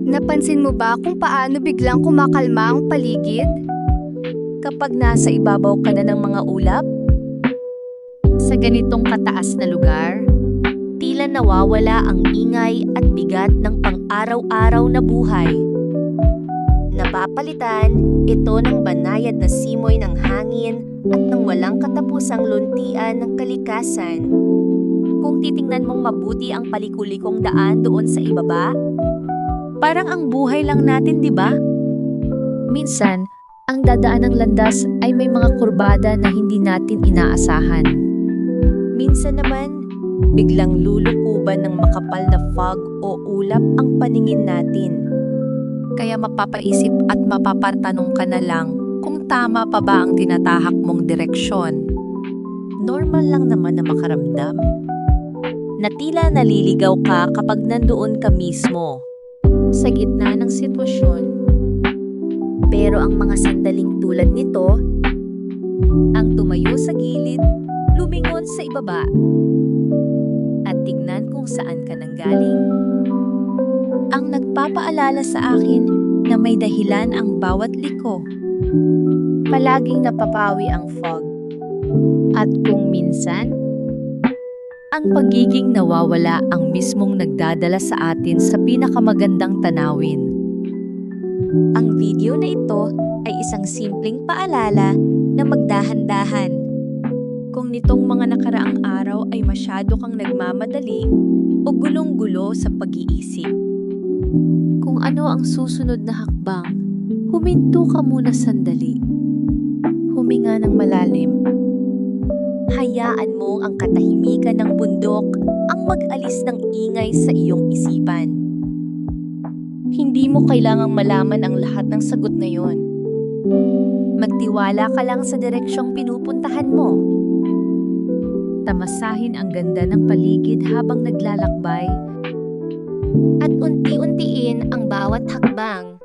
Napansin mo ba kung paano biglang kumakalma ang paligid? Kapag nasa ibabaw ka na ng mga ulap, sa ganitong kataas na lugar, tila nawawala ang ingay at bigat ng pang-araw-araw na buhay. Napapalitan ito ng banayad na simoy ng hangin at ng walang katapusang luntian ng kalikasan. Kung titingnan mong mabuti ang palikulikong daan doon sa ibaba, parang ang buhay lang natin, di ba? Minsan, ang dadaan ng landas ay may mga kurbada na hindi natin inaasahan. Minsan naman, biglang lulukuban ng makapal na fog o ulap ang paningin natin. Kaya mapapaisip at mapapatanong ka na lang kung tama pa ba ang tinatahak mong direksyon. Normal lang naman na makaramdam. Na tila naliligaw ka kapag nandoon ka mismo, sa gitna ng sitwasyon. Pero ang mga sandaling tulad nito, ang tumayo sa gilid, lumingon sa ibaba, at tignan kung saan ka nanggaling, ang nagpapaalala sa akin na may dahilan ang bawat liko. Palaging napapawi ang fog. At kung minsan, ang pagiging nawawala ang mismong nagdadala sa atin sa pinakamagandang tanawin. Ang video na ito ay isang simpleng paalala na magdahan-dahan. Kung nitong mga nakaraang araw ay masyado kang nagmamadali o gulong-gulo sa pag-iisip. Kung ano ang susunod na hakbang, huminto ka muna sandali. Huminga ng malalim. Hayaan mo ang katahimikan ng bundok ang mag-alis ng ingay sa iyong isipan. Hindi mo kailangang malaman ang lahat ng sagot na yon. Magtiwala ka lang sa direksyong pinupuntahan mo. Tamasahin ang ganda ng paligid habang naglalakbay. At unti-untiin ang bawat hakbang.